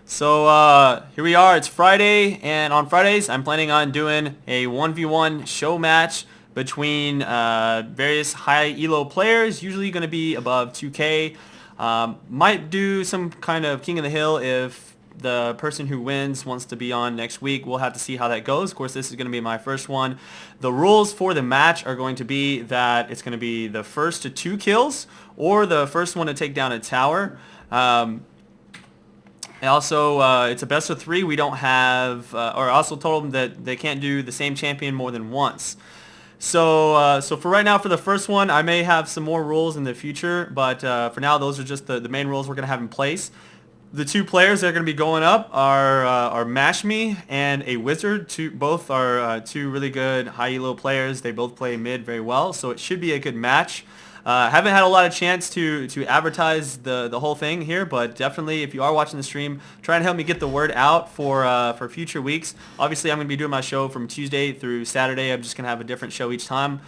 So here we are. It's Friday, and on Fridays, I'm planning on doing a 1v1 show match between various high elo players, usually going to be above 2K. Might do some kind of King of the Hill if the person who wins wants to be on next week. We'll have to see how that goes. Of course, this is going to be my first one. The rules for the match are going to be that it's going to be the first to 2 kills or the first one to take down a tower. And also, it's a best of 3. We don't have, or I also told them that they can't do the same champion more than once. So for right now, for the first one, I may have some more rules in the future, but for now, those are just the main rules we're going to have in place. The 2 players that are going to be going up are MashMe and a Wizard. Both are 2 really good high elo players. They both play mid very well, so it should be a good match. Haven't had a lot of chance to advertise the whole thing here, but definitely if you are watching the stream, try and help me get the word out for future weeks. Obviously, I'm going to be doing my show from Tuesday through Saturday. I'm just going to have a different show each time.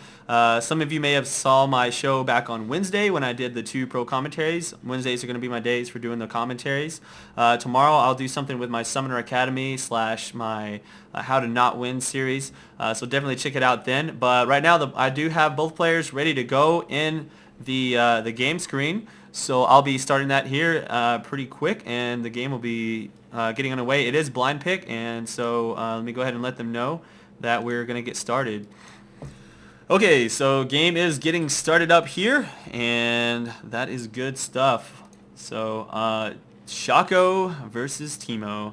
Some of you may have saw my show back on Wednesday when I did the 2 pro commentaries. Wednesdays are going to be my days for doing the commentaries. Tomorrow I'll do something with my Summoner Academy / my How to Not Win series. So definitely check it out then. But right now I do have both players ready to go in the game screen. So I'll be starting that here pretty quick, and the game will be getting underway. It is blind pick, and so let me go ahead and let them know that we're going to get started. Okay, so game is getting started up here, and that is good stuff. So Shaco versus Teemo,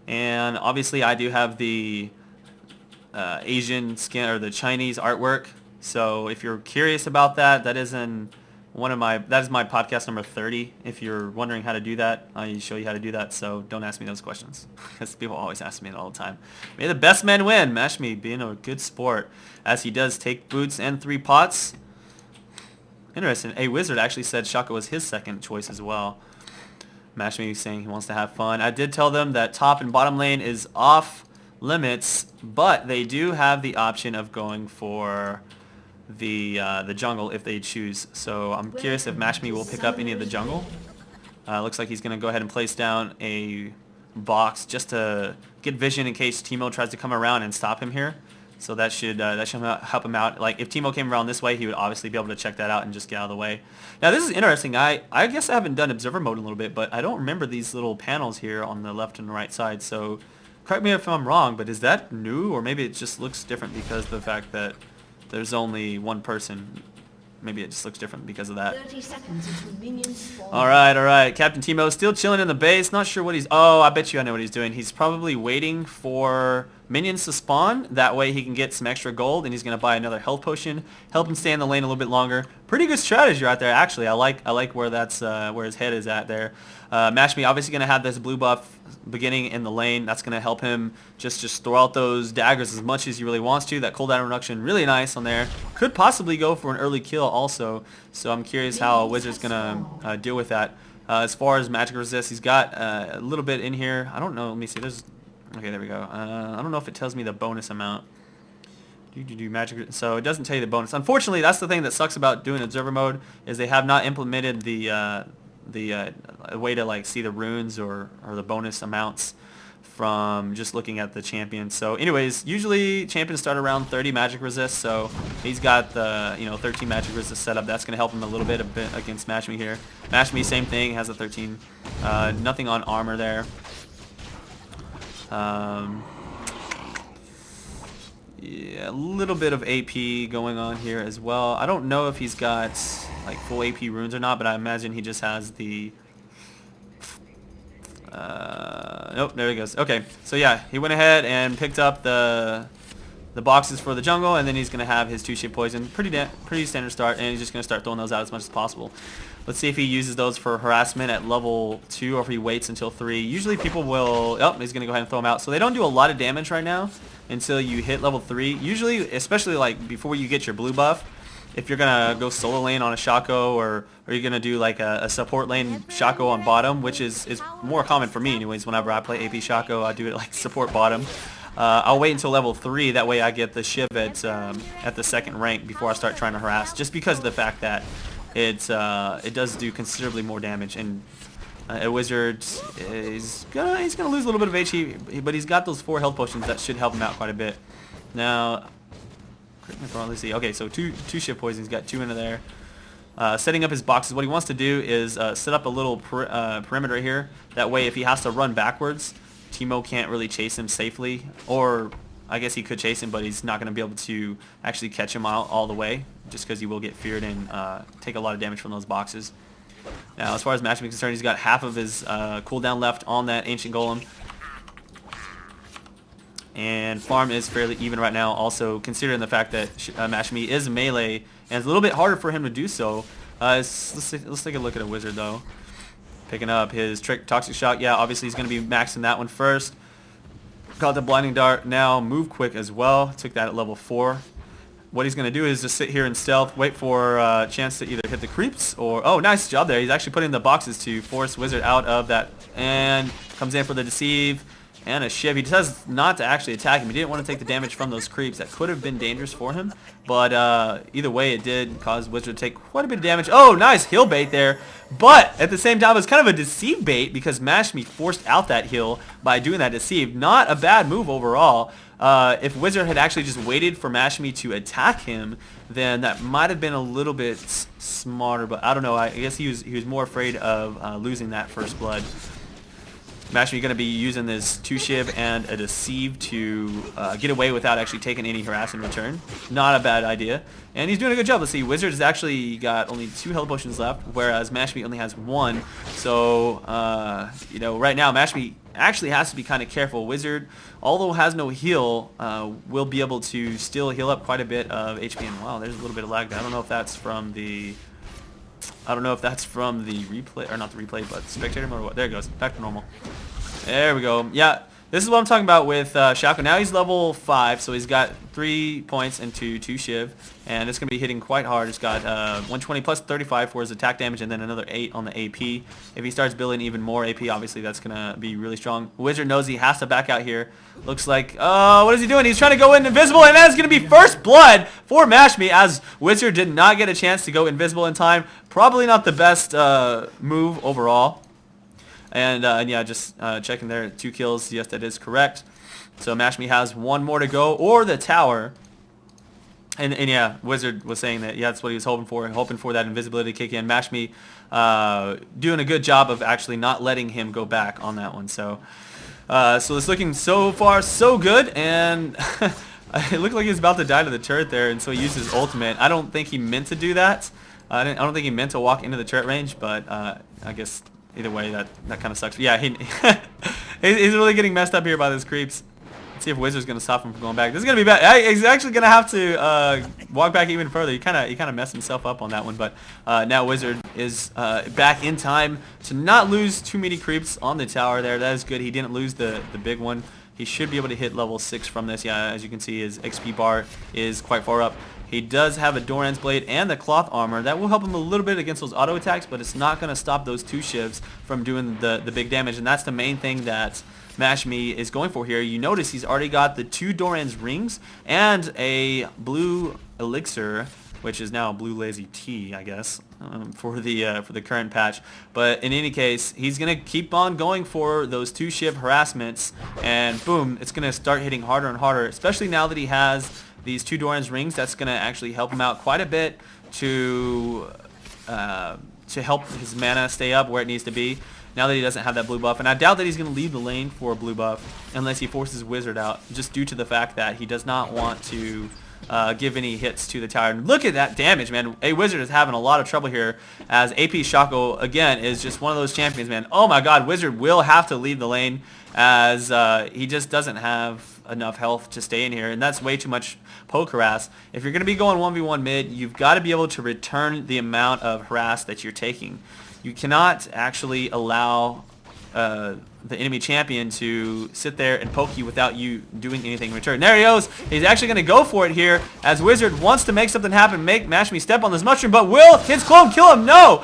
and obviously I do have the Asian skin or the Chinese artwork. So if you're curious about that, that is my podcast number 30. If you're wondering how to do that, I show you how to do that. So don't ask me those questions because people always ask me it all the time. May the best man win. MashMe being a good sport as he does take boots and 3 pots. Interesting. A Wizard actually said Shaco was his second choice as well. MashMe saying he wants to have fun. I did tell them that top and bottom lane is off limits, but they do have the option of going for the jungle if they choose. So I'm curious if MashMe will pick up any of the jungle. Looks like he's going to go ahead and place down a box just to get vision in case Teemo tries to come around and stop him here. So that should help him out. Like if Teemo came around this way, he would obviously be able to check that out and just get out of the way. Now this is interesting. I guess I haven't done observer mode in a little bit, but I don't remember these little panels here on the left and right side. So correct me if I'm wrong, but is that new, or maybe it just looks different because of the fact that there's only one person? Maybe it just looks different because of that. 30 seconds until minions spawn. All right. Captain Teemo still chilling in the base. Not sure what he's... Oh, I bet you I know what he's doing. He's probably waiting for minions to spawn. That way he can get some extra gold, and he's going to buy another health potion. Help him stay in the lane a little bit longer. Pretty good strategy right there, actually. I like where that's where his head is at there. MashMe obviously going to have this blue buff beginning in the lane. That's going to help him just throw out those daggers as much as he really wants to. That cooldown reduction really nice on there. Could possibly go for an early kill also. So I'm curious how Wizard's going to deal with that. As far as magic resist, he's got a little bit in here. I don't know. Let me see. Okay, there we go. I don't know if it tells me the bonus amount. Magic. So it doesn't tell you the bonus. Unfortunately, that's the thing that sucks about doing observer mode, is they have not implemented the way to like see the runes or the bonus amounts from just looking at the champion. So anyways, usually champions start around 30 magic resist, so he's got the 13 magic resist set up. That's going to help him a little bit against MashMe here. MashMe, same thing, has a 13. Nothing on armor there. Yeah, a little bit of AP going on here as well. I don't know if he's got like full AP runes or not, but I imagine he just has the... Nope, there he goes. Okay, so yeah, he went ahead and picked up the boxes for the jungle, and then he's going to have his 2-shade poison. Pretty standard start, and he's just going to start throwing those out as much as possible. Let's see if he uses those for harassment at level 2 or if he waits until 3. Usually people will... Oh, he's going to go ahead and throw them out. So they don't do a lot of damage right now until you hit level 3. Usually, especially like before you get your blue buff, if you're going to go solo lane on a Shaco, or you're going to do like a support lane Shaco on bottom, which is more common for me anyways. Whenever I play AP Shaco, I do it like support bottom. I'll wait until level 3, that way I get the Shiv at the second rank before I start trying to harass, just because of the fact that it does do considerably more damage. And A wizard is he's gonna lose a little bit of HP, but he's got those 4 health potions that should help him out quite a bit. Now, let's see. Okay, so two shift poisons. He's got 2 into there. Setting up his boxes. What he wants to do is set up a little perimeter here. That way, if he has to run backwards, Teemo can't really chase him safely. Or I guess he could chase him, but he's not going to be able to actually catch him out all the way, just because he will get feared and take a lot of damage from those boxes. Now, as far as MashMe is concerned, he's got half of his cooldown left on that Ancient Golem. And farm is fairly even right now, also considering the fact that MashMe is melee, and it's a little bit harder for him to do so. Let's take a look at a wizard, though. Picking up his Toxic Shock. Yeah, obviously he's going to be maxing that one first. Got the Blinding Dart now. Move quick as well. Took that at level 4. What he's going to do is just sit here in stealth, wait for a chance to either hit the creeps or... Oh, nice job there. He's actually putting the boxes to force Wizard out of that. And comes in for the Deceive and a Shiv. He decides not to actually attack him. He didn't want to take the damage from those creeps. That could have been dangerous for him. But either way, it did cause Wizard to take quite a bit of damage. Oh, nice heal bait there. But at the same time, it was kind of a deceive bait because MashMe forced out that heal by doing that deceive. Not a bad move overall. If Wizard had actually just waited for MashMe to attack him, then that might have been a little bit smarter. But I don't know. I guess he was more afraid of losing that first blood. MashMe going to be using this 2 Shiv and a Deceive to get away without actually taking any harass in return. Not a bad idea. And he's doing a good job. Let's see, Wizard has actually got only 2 health potions left, whereas MashMe only has 1. So, you know, right now MashMe actually has to be kind of careful. Wizard, although has no heal, will be able to still heal up quite a bit of HP. And wow, there's a little bit of lag there. I don't know if that's from the... replay, or not the replay, but spectator mode or what. There it goes. Back to normal. There we go. Yeah, this is what I'm talking about with Shaco. Now he's level 5, so he's got 3 points into 2 Shiv, and it's going to be hitting quite hard. It's got 120 plus 35 for his attack damage, and then another 8 on the AP. If he starts building even more AP, obviously that's going to be really strong. Wizard knows he has to back out here. Looks like, what is he doing? He's trying to go in invisible, and that's going to be first blood for MashMe, as Wizard did not get a chance to go invisible in time. Probably not the best move overall. And yeah, just checking there, 2 kills. Yes, that is correct. So MashMe has 1 more to go, or the tower. And yeah, Wizard was saying that, yeah, that's what he was hoping for that invisibility kick in. MashMe doing a good job of actually not letting him go back on that one. So so it's looking so far so good, and it looked like he was about to die to the turret there, and so he used his ultimate. I don't think he meant to do that. I don't think he meant to walk into the turret range, but I guess either way, that kind of sucks. But yeah, he's really getting messed up here by those creeps. Let's see if Wizard's gonna stop him from going back. This is gonna be bad. He's actually gonna have to walk back even further. He kind of messed himself up on that one. But now Wizard is back in time to not lose too many creeps on the tower there. That is good. He didn't lose the big one. He should be able to hit level 6 from this. Yeah, as you can see, his XP bar is quite far up. He does have a Doran's Blade and the Cloth Armor. That will help him a little bit against those auto attacks, but it's not going to stop those 2 Shivs from doing the big damage. And that's the main thing that MashMe is going for here. You notice he's already got the 2 Doran's Rings and a blue elixir, which is now a blue lazy tea, I guess, for the current patch. But in any case, he's gonna keep on going for those 2 Shiv harassments, and boom, it's gonna start hitting harder and harder. Especially now that he has these 2 Doran's Rings, that's gonna actually help him out quite a bit to help his mana stay up where it needs to be. Now that he doesn't have that blue buff, and I doubt that he's going to leave the lane for a blue buff unless he forces Wizard out, just due to the fact that he does not want to give any hits to the tower. And look at that damage, man. Wizard is having a lot of trouble here, as AP Shaco, again, is just one of those champions, man. Oh my god, Wizard will have to leave the lane, as he just doesn't have enough health to stay in here, and that's way too much poke harass. If you're going to be going 1v1 mid, you've got to be able to return the amount of harass that you're taking. You cannot actually allow the enemy champion to sit there and poke you without you doing anything in return. There he goes. He's actually going to go for it here, as Wizard wants to make something happen, make MashMe step on this mushroom, but will his clone kill him? No!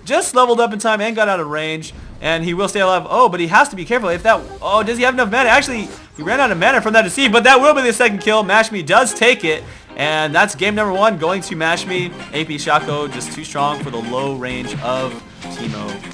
Just leveled up in time and got out of range, and he will stay alive. Oh, but he has to be careful. If that... Oh, does he have enough mana? Actually, he ran out of mana from that deceive, but that will be the second kill. MashMe does take it, and that's game number 1 going to MashMe. AP Shaco just too strong for the low range of Teemo.